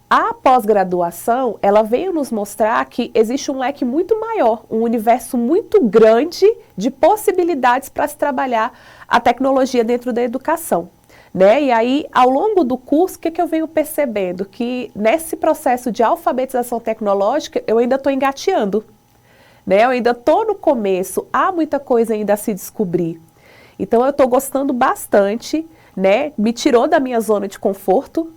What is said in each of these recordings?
A pós-graduação, ela veio nos mostrar que existe um leque muito maior, um universo muito grande de possibilidades para se trabalhar a tecnologia dentro da educação. Né? E aí, ao longo do curso, o que eu venho percebendo? Que nesse processo de alfabetização tecnológica, eu ainda estou engateando. Né? Eu ainda estou no começo, há muita coisa ainda a se descobrir. Então, eu estou gostando bastante, né? Me tirou da minha zona de conforto,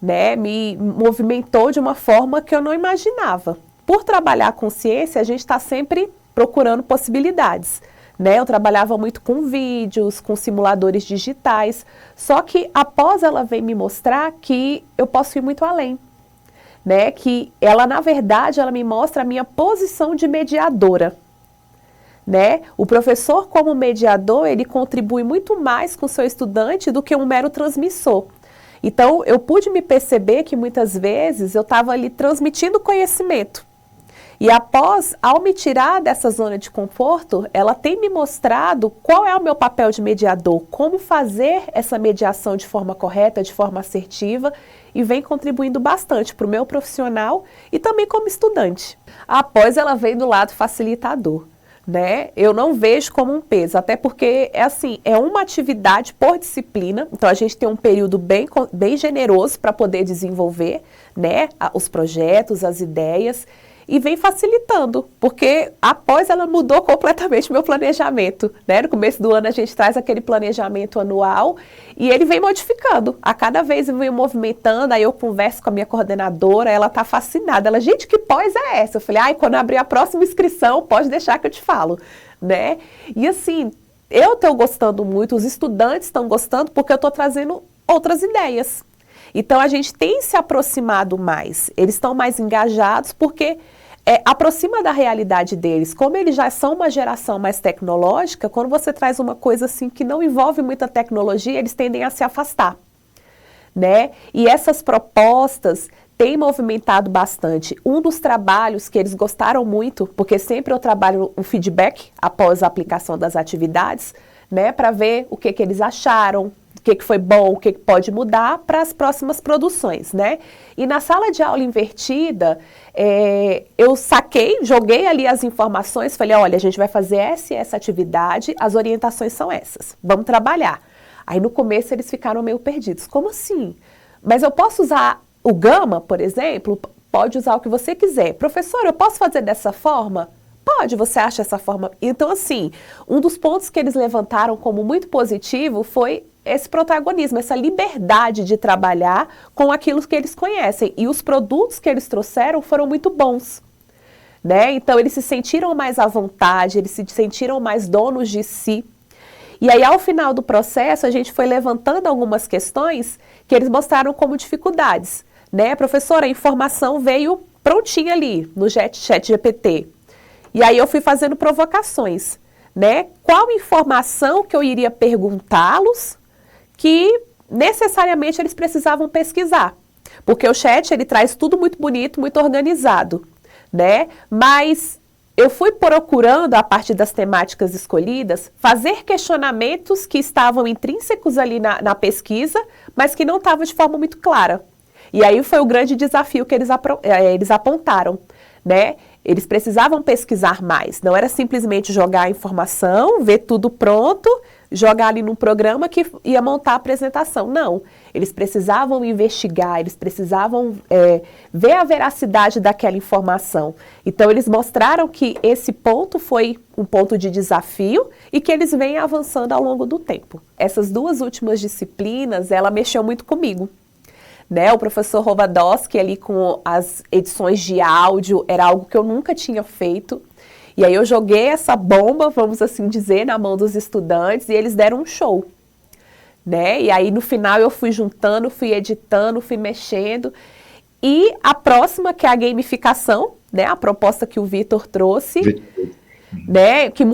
né? Me movimentou de uma forma que eu não imaginava. Por trabalhar com ciência, a gente está sempre procurando possibilidades. Né? Eu trabalhava muito com vídeos, com simuladores digitais, só que após ela veio me mostrar que eu posso ir muito além. Né? Que ela, na verdade, ela me mostra a minha posição de mediadora. Né? O professor, como mediador, ele contribui muito mais com o seu estudante do que um mero transmissor. Então, eu pude me perceber que muitas vezes eu estava ali transmitindo conhecimento. E após, ao me tirar dessa zona de conforto, ela tem me mostrado qual é o meu papel de mediador, como fazer essa mediação de forma correta, de forma assertiva, e vem contribuindo bastante para o meu profissional e também como estudante. Após, ela vem do lado facilitador. Né? Eu não vejo como um peso, até porque é uma atividade por disciplina, então a gente tem um período bem generoso para poder desenvolver, né, os projetos, as ideias, e vem facilitando, porque após ela mudou completamente o meu planejamento, né? No começo do ano a gente traz aquele planejamento anual e ele vem modificando, a cada vez eu venho movimentando, aí eu converso com a minha coordenadora, ela está fascinada, ela, gente, que pós é essa? Eu falei, quando abrir a próxima inscrição, pode deixar que eu te falo, né? E assim, eu estou gostando muito, os estudantes estão gostando, porque eu estou trazendo outras ideias. Então, a gente tem se aproximado mais, eles estão mais engajados porque aproxima da realidade deles. Como eles já são uma geração mais tecnológica, quando você traz uma coisa assim que não envolve muita tecnologia, eles tendem a se afastar. Né? E essas propostas têm movimentado bastante. Um dos trabalhos que eles gostaram muito, porque sempre eu trabalho um feedback após a aplicação das atividades, né, para ver o que eles acharam, o que foi bom, o que pode mudar para as próximas produções, né? E na sala de aula invertida, eu joguei ali as informações, falei, olha, a gente vai fazer essa e essa atividade, as orientações são essas, vamos trabalhar. Aí no começo eles ficaram meio perdidos, como assim? Mas eu posso usar o Gama, por exemplo? Pode usar o que você quiser. Professor, eu posso fazer dessa forma? Pode, você acha essa forma? Então, assim, um dos pontos que eles levantaram como muito positivo foi esse protagonismo, essa liberdade de trabalhar com aquilo que eles conhecem. E os produtos que eles trouxeram foram muito bons. Né? Então, eles se sentiram mais à vontade, eles se sentiram mais donos de si. E aí, ao final do processo, a gente foi levantando algumas questões que eles mostraram como dificuldades. Né? Professora, a informação veio prontinha ali no ChatGPT. E aí eu fui fazendo provocações, né? Qual informação que eu iria perguntá-los que necessariamente eles precisavam pesquisar? Porque o chat, ele traz tudo muito bonito, muito organizado, né? Mas eu fui procurando, a partir das temáticas escolhidas, fazer questionamentos que estavam intrínsecos ali na pesquisa, mas que não estavam de forma muito clara. E aí foi o grande desafio que eles apontaram, né? Eles precisavam pesquisar mais, não era simplesmente jogar a informação, ver tudo pronto, jogar ali num programa que ia montar a apresentação. Não, eles precisavam investigar, eles precisavam ver a veracidade daquela informação. Então, eles mostraram que esse ponto foi um ponto de desafio e que eles vêm avançando ao longo do tempo. Essas duas últimas disciplinas, ela mexeu muito comigo. Né, o professor Rovadowski ali com as edições de áudio era algo que eu nunca tinha feito. E aí eu joguei essa bomba, vamos assim dizer, na mão dos estudantes e eles deram um show. Né? E aí no final eu fui juntando, fui editando, fui mexendo. E a próxima, que é a gamificação, né, a proposta que o Vitor trouxe, né, que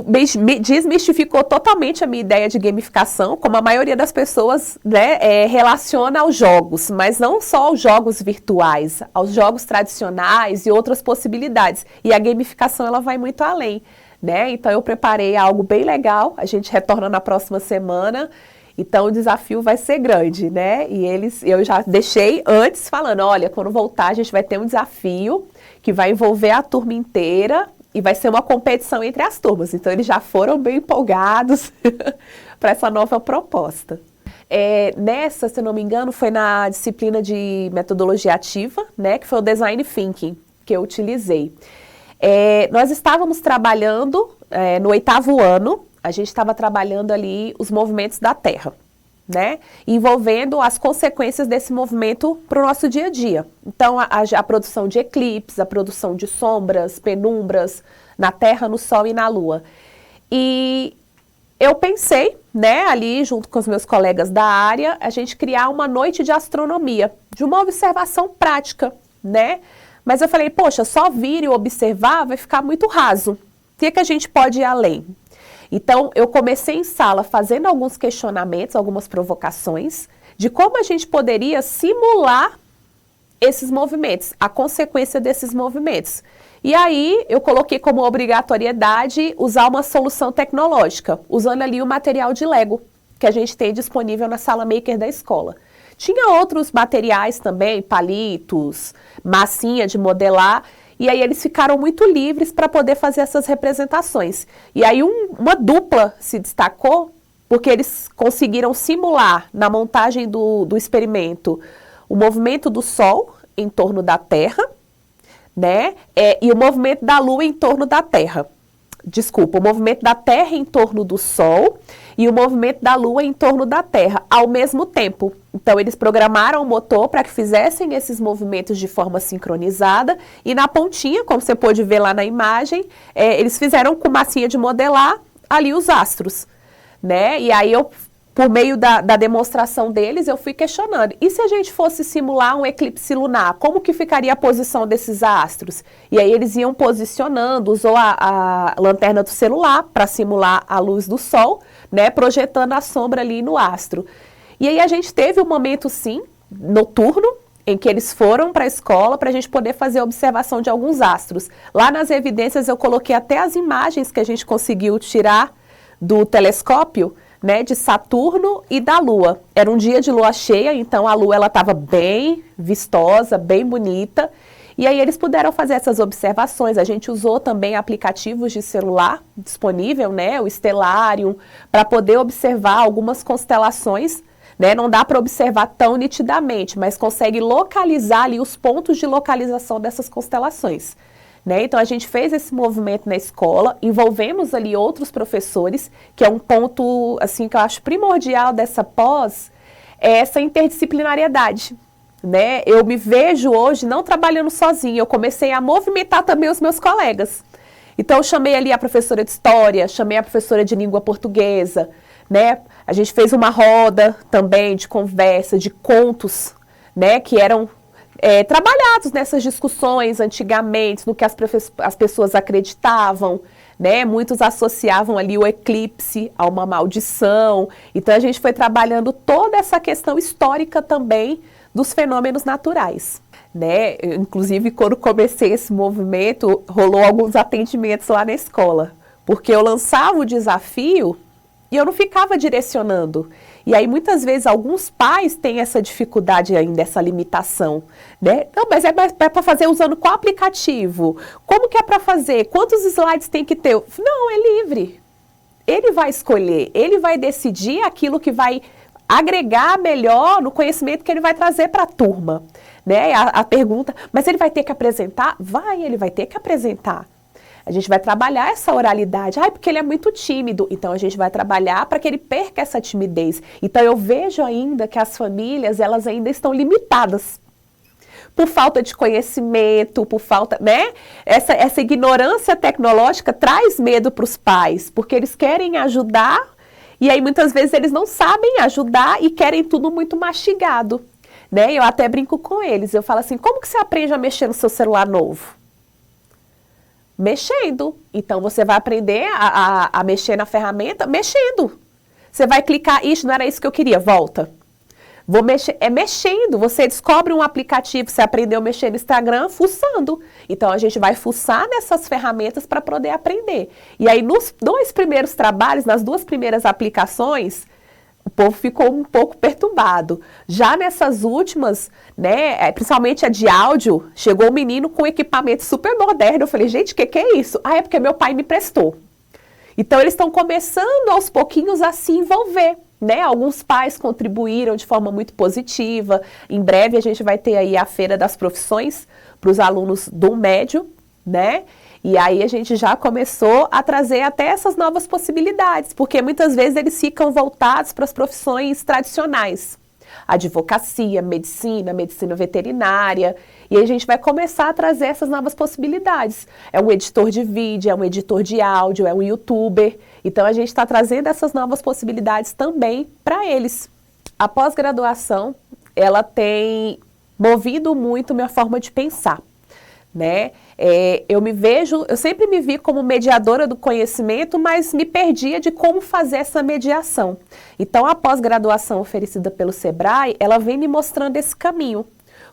desmistificou totalmente a minha ideia de gamificação, como a maioria das pessoas, né, relaciona aos jogos, mas não só aos jogos virtuais, aos jogos tradicionais e outras possibilidades. E a gamificação, ela vai muito além, né? Então eu preparei algo bem legal, a gente retorna na próxima semana Então o desafio vai ser grande, né? E eu já deixei antes falando, olha, quando voltar a gente vai ter um desafio que vai envolver a turma inteira e vai ser uma competição entre as turmas. Então eles já foram bem empolgados para essa nova proposta. Nessa, se não me engano, foi na disciplina de metodologia ativa, né, que foi o Design Thinking que eu utilizei. Nós estávamos trabalhando no 8º ano, a gente estava trabalhando ali os movimentos da Terra, né, envolvendo as consequências desse movimento para o nosso dia a dia. Então, a produção de eclipses, a produção de sombras, penumbras na Terra, no Sol e na Lua. E eu pensei, né, ali junto com os meus colegas da área, a gente criar uma noite de astronomia, de uma observação prática, né? Mas eu falei, poxa, só vir e observar vai ficar muito raso. O que a gente pode ir além? Então, eu comecei em sala fazendo alguns questionamentos, algumas provocações, de como a gente poderia simular esses movimentos, a consequência desses movimentos. E aí, eu coloquei como obrigatoriedade usar uma solução tecnológica, usando ali o material de Lego, que a gente tem disponível na sala Maker da escola. Tinha outros materiais também, palitos, massinha de modelar, e aí eles ficaram muito livres para poder fazer essas representações. E aí uma dupla se destacou, porque eles conseguiram simular na montagem do experimento o movimento do Sol em torno da Terra, né? E o movimento da Lua em torno da Terra. Desculpa, o movimento da Terra em torno do Sol e o movimento da Lua em torno da Terra, ao mesmo tempo. Então, eles programaram o motor para que fizessem esses movimentos de forma sincronizada e na pontinha, como você pôde ver lá na imagem, eles fizeram com massinha de modelar ali os astros, né? E aí por meio da demonstração deles, eu fui questionando. E se a gente fosse simular um eclipse lunar, como que ficaria a posição desses astros? E aí eles iam posicionando, usou a lanterna do celular para simular a luz do Sol, né, projetando a sombra ali no astro. E aí a gente teve um momento, sim, noturno, em que eles foram para a escola para a gente poder fazer a observação de alguns astros. Lá nas evidências eu coloquei até as imagens que a gente conseguiu tirar do telescópio, né, de Saturno e da Lua. Era um dia de lua cheia, então a Lua estava bem vistosa, bem bonita. E aí eles puderam fazer essas observações. A gente usou também aplicativos de celular disponível, né, o Stellarium, para poder observar algumas constelações. Né, não dá para observar tão nitidamente, mas consegue localizar ali os pontos de localização dessas constelações. Né? Então, a gente fez esse movimento na escola, envolvemos ali outros professores, que é um ponto assim, que eu acho primordial dessa pós, é essa interdisciplinariedade. Né? Eu me vejo hoje não trabalhando sozinha, eu comecei a movimentar também os meus colegas. Então, eu chamei ali a professora de História, chamei a professora de Língua Portuguesa, né? A gente fez uma roda também de conversa, de contos, né? Que eram trabalhados nessas discussões antigamente, no que as pessoas acreditavam, né? Muitos associavam ali o eclipse a uma maldição. Então, a gente foi trabalhando toda essa questão histórica também dos fenômenos naturais. Né? Inclusive, quando comecei esse movimento, rolou alguns atendimentos lá na escola, porque eu lançava o desafio e eu não ficava direcionando. E aí, muitas vezes, alguns pais têm essa dificuldade ainda, essa limitação. Né? Não, mas é para fazer usando qual aplicativo? Como que é para fazer? Quantos slides tem que ter? Não, é livre. Ele vai escolher, ele vai decidir aquilo que vai agregar melhor no conhecimento que ele vai trazer para a turma. Né? A pergunta, mas ele vai ter que apresentar? Vai, ele vai ter que apresentar. A gente vai trabalhar essa oralidade. Porque ele é muito tímido. Então, a gente vai trabalhar para que ele perca essa timidez. Então, eu vejo ainda que as famílias, elas ainda estão limitadas. Por falta de conhecimento, por falta, né? Essa ignorância tecnológica traz medo para os pais, porque eles querem ajudar, e aí muitas vezes eles não sabem ajudar e querem tudo muito mastigado. Né? Eu até brinco com eles. Eu falo assim, como que você aprende a mexer no seu celular novo? Mexendo. Então, você vai aprender a mexer na ferramenta mexendo. Você vai clicar, ixi, não era isso que eu queria, volta. Vou mexer, mexendo. Você descobre um aplicativo, você aprendeu a mexer no Instagram, fuçando. Então, a gente vai fuçar nessas ferramentas para poder aprender. E aí, nos 2 primeiros trabalhos, nas 2 primeiras aplicações, o povo ficou um pouco perturbado. Já nessas últimas, né, principalmente a de áudio, chegou um menino com equipamento super moderno. Eu falei, gente, o que é isso? Ah, é porque meu pai me prestou. Então, eles estão começando aos pouquinhos a se envolver, né? Alguns pais contribuíram de forma muito positiva. Em breve, a gente vai ter aí a Feira das Profissões para os alunos do médio, né? E aí a gente já começou a trazer até essas novas possibilidades, porque muitas vezes eles ficam voltados para as profissões tradicionais. Advocacia, medicina veterinária, e aí a gente vai começar a trazer essas novas possibilidades. É um editor de vídeo, é um editor de áudio, é um youtuber. Então a gente está trazendo essas novas possibilidades também para eles. A pós-graduação, ela tem movido muito minha forma de pensar, né? Eu sempre me vi como mediadora do conhecimento, mas me perdia de como fazer essa mediação. Então, a pós-graduação oferecida pelo Sebrae, ela vem me mostrando esse caminho.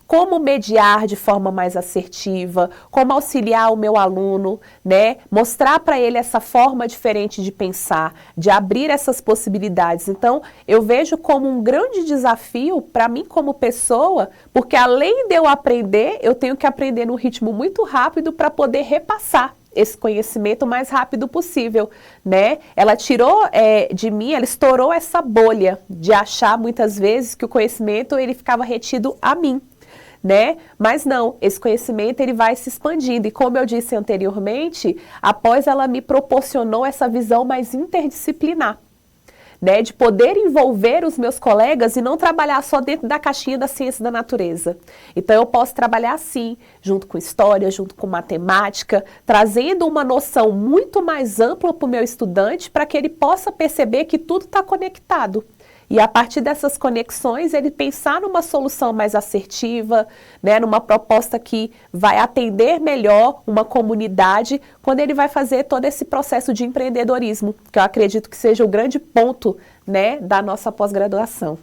Como mediar de forma mais assertiva, como auxiliar o meu aluno, né? Mostrar para ele essa forma diferente de pensar, de abrir essas possibilidades. Então, eu vejo como um grande desafio para mim como pessoa, porque além de eu aprender, eu tenho que aprender num ritmo muito rápido para poder repassar esse conhecimento o mais rápido possível, né? Ela tirou de mim, ela estourou essa bolha de achar muitas vezes que o conhecimento ele ficava retido a mim, né? Mas não, esse conhecimento ele vai se expandindo e como eu disse anteriormente, após ela me proporcionou essa visão mais interdisciplinar, né? De poder envolver os meus colegas e não trabalhar só dentro da caixinha da ciência da natureza. Então eu posso trabalhar assim, junto com história, junto com matemática, trazendo uma noção muito mais ampla para o meu estudante para que ele possa perceber que tudo está conectado. E a partir dessas conexões, ele pensar numa solução mais assertiva, né, numa proposta que vai atender melhor uma comunidade, quando ele vai fazer todo esse processo de empreendedorismo, que eu acredito que seja o grande ponto, né, da nossa pós-graduação.